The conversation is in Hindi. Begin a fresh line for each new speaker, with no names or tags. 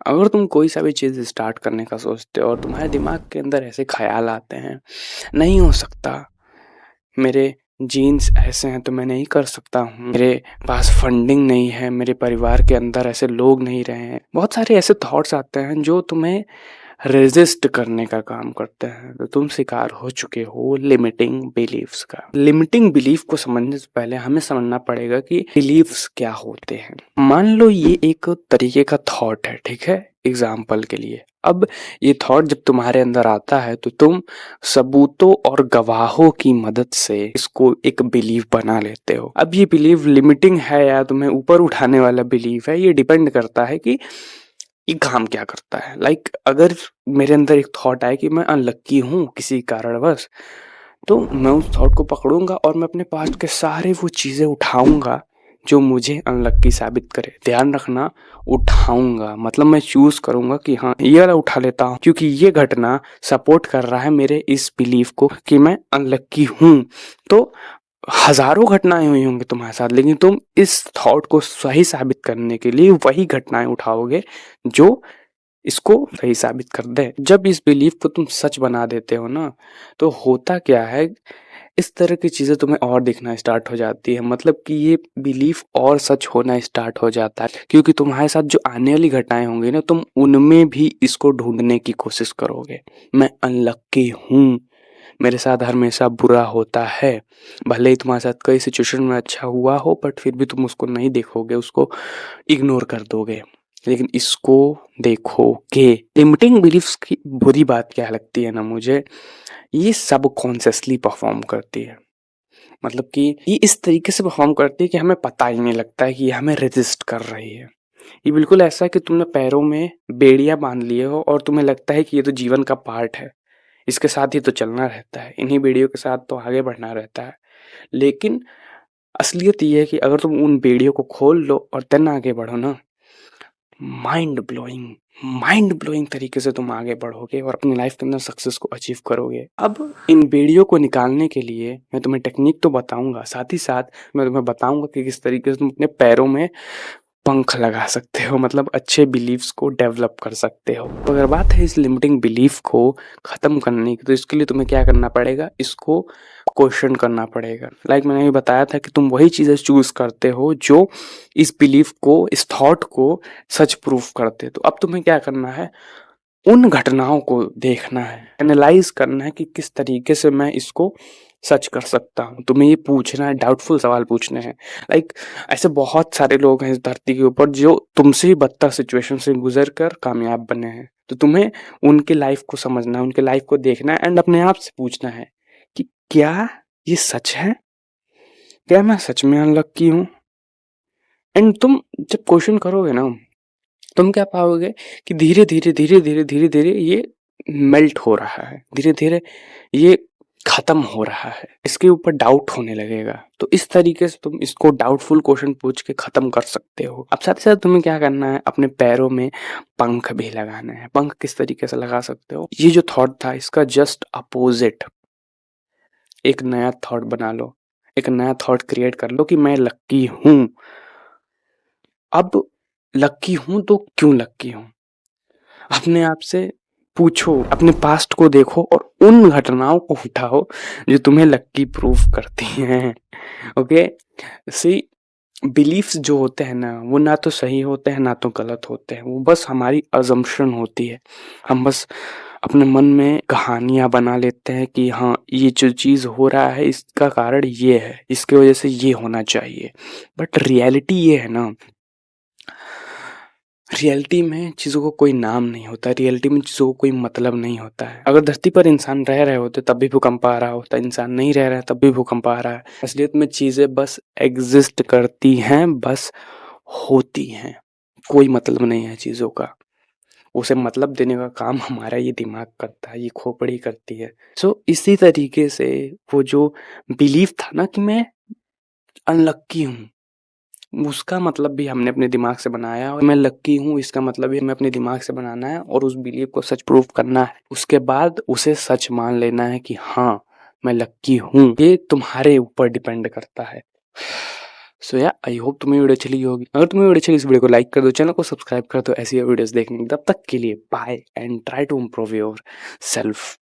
अगर तुम कोई सा भी चीज़ स्टार्ट करने का सोचते हो और तुम्हारे दिमाग के अंदर ऐसे ख्याल आते हैं, नहीं हो सकता, मेरे जीन्स ऐसे हैं तो मैं नहीं कर सकता हूँ, मेरे पास फंडिंग नहीं है, मेरे परिवार के अंदर ऐसे लोग नहीं रहे हैं, बहुत सारे ऐसे थॉट्स आते हैं जो तुम्हें रेजिस्ट करने का काम करते हैं। तो तुम शिकार हो चुके हो लिमिटिंग बिलीफ्स का। लिमिटिंग बिलीफ को समझने से पहले हमें समझना पड़ेगा कि बिलीफ्स क्या होते हैं। मान लो ये एक तरीके का थॉट है, ठीक है, एग्जाम्पल के लिए। अब ये थॉट जब तुम्हारे अंदर आता है तो तुम सबूतों और गवाहों की मदद से इसको एक बिलीव बना लेते हो। अब ये बिलीव लिमिटिंग है या तुम्हें ऊपर उठाने वाला बिलीव है, ये डिपेंड करता है कि ये काम क्या करता है। लाइक अगर मेरे अंदर एक थॉट आए कि मैं अनलक्की हूँ किसी कारणवश, तो मैं उस थॉट को पकड़ूंगा और मैं अपने पास्ट के सारे वो चीज़ें उठाऊंगा जो मुझे अनलक्की साबित करे। ध्यान रखना, उठाऊंगा मतलब मैं चूज करूंगा कि हाँ ये वाला उठा लेता हूँ क्योंकि ये घटना सपोर्ट कर रहा है मेरे इस बिलीफ को कि मैं अनलक्की हूँ। तो हजारों घटनाएं हुई होंगी तुम्हारे साथ, लेकिन तुम इस थॉट को सही साबित करने के लिए वही घटनाएं उठाओगे जो इसको सही साबित कर दे। जब इस बिलीफ को तुम सच बना देते हो ना, तो होता क्या है, इस तरह की चीजें तुम्हें और दिखना स्टार्ट हो जाती है। मतलब कि ये बिलीफ और सच होना स्टार्ट हो जाता है क्योंकि तुम्हारे साथ जो आने वाली घटनाएं होंगी ना, तुम उनमें भी इसको ढूंढने की कोशिश करोगे। मैं अनलक्की हूँ, मेरे साथ हमेशा बुरा होता है। भले ही तुम्हारे साथ कई सिचुएशन में अच्छा हुआ हो, बट फिर भी तुम उसको नहीं देखोगे, उसको इग्नोर कर दोगे। लेकिन इसको देखोगे। लिमिटिंग बिलीफ्स की बुरी बात क्या लगती है ना मुझे, ये सब कॉन्शियसली परफॉर्म करती है। मतलब कि ये इस तरीके से परफॉर्म करती है कि हमें पता ही नहीं लगता है कि ये हमें रेजिस्ट कर रही है। ये बिल्कुल ऐसा है कि तुमने पैरों में बेड़ियां बांध लिए हो और तुम्हें लगता है कि ये तो जीवन का पार्ट है, इसके साथ ही तो चलना रहता है, इन्हीं बेड़ियों के साथ तो आगे बढ़ना रहता है। लेकिन असलियत ये है कि अगर तुम उन बेड़ियों को खोल लो और देन आगे बढ़ो ना, माइंड ब्लोइंग तरीके से तुम आगे बढ़ोगे और अपनी लाइफ के अंदर सक्सेस को अचीव करोगे। अब इन बेड़ियों को निकालने के लिए मैं तुम्हें टेक्निक तो बताऊंगा, साथ ही साथ मैं तुम्हें बताऊंगा कि किस तरीके से तुम अपने पैरों में पंख लगा सकते हो, मतलब अच्छे बिलीफ्स को डेवलप कर सकते हो। तो अगर बात है इस लिमिटिंग बिलीफ को खत्म करने की, तो इसके लिए तुम्हें क्या करना पड़ेगा, इसको क्वेश्चन करना पड़ेगा। लाइक मैंने ये बताया था कि तुम वही चीजें चूज करते हो जो इस बिलीफ को, इस थॉट को सच प्रूफ करते। तो अब तुम्हें क्या करना है, उन घटनाओं को देखना है, एनालाइज करना है कि किस तरीके से मैं इसको सच कर सकता हूँ। तुम्हें ये पूछना है, डाउटफुल सवाल पूछने हैं। लाइक ऐसे बहुत सारे लोग हैं इस धरती के ऊपर जो तुमसे ही बदतर सिचुएशन से गुजर कर कामयाब बने हैं। तो तुम्हें उनके लाइफ को समझना है, उनके लाइफ को देखना है एंड अपने आप से पूछना है कि क्या ये सच है, क्या मैं सच में अनलक्की हूँ। एंड तुम जब क्वेश्चन करोगे ना, तुम क्या पाओगे कि धीरे धीरे धीरे धीरे धीरे धीरे ये मेल्ट हो रहा है, धीरे धीरे ये खत्म हो रहा है, इसके ऊपर डाउट होने लगेगा। तो इस तरीके से तुम इसको डाउटफुल क्वेश्चन पूछ के खत्म कर सकते हो। अब साथ ही साथ तुम्हें क्या करना है, अपने पैरों में पंख भी लगाना है। पंख किस तरीके से लगा सकते हो, ये जो थॉट था इसका जस्ट अपोजिट एक नया थॉट बना लो, एक नया थॉट क्रिएट कर लो कि मैं लक्की हूं। अब लक्की हूं तो क्यों लक्की हूं, अपने आप से पूछो, अपने पास्ट को देखो और उन घटनाओं को उठाओ जो तुम्हें लक्की प्रूफ करती हैं। ओके, सी बिलीफ्स जो होते हैं ना, वो ना तो सही होते हैं ना तो गलत होते हैं, वो बस हमारी अजम्पशन होती है। हम बस अपने मन में कहानियां बना लेते हैं कि हाँ ये जो चीज हो रहा है इसका कारण ये है, इसकी वजह से ये होना चाहिए। बट रियलिटी ये है ना, रियलिटी में चीज़ों को कोई नाम नहीं होता, रियलिटी में चीज़ों को कोई मतलब नहीं होता है। अगर धरती पर इंसान रह रहे होते तब भी भूकंप आ रहा होता, इंसान नहीं रह रहा है तब भी भूकंप आ रहा है। असलियत में चीज़ें बस एग्जिस्ट करती हैं, बस होती हैं, कोई मतलब नहीं है चीज़ों का। उसे मतलब देने का काम हमारा ये दिमाग करता है, ये खोपड़ी करती है। सो इसी तरीके से वो जो बिलीफ था ना कि मैं अनलक्की हूँ, उसका मतलब भी हमने अपने दिमाग से बनाया, और मैं लक्की हूँ इसका मतलब भी हमें अपने दिमाग से बनाना है और उस बिलीव को सच प्रूफ करना है। उसके बाद उसे सच मान लेना है कि हाँ मैं लक्की हूँ। ये तुम्हारे ऊपर डिपेंड करता है। सो या आई होप तुम्हें वीडियो अच्छी लगी होगी। अगर तुम्हें वीडियो अच्छी लगी इस वीडियो को लाइक कर दो, चैनल को सब्सक्राइब कर दो ऐसी वीडियोस देखने की। तब तक के लिए bye and try to improve your self.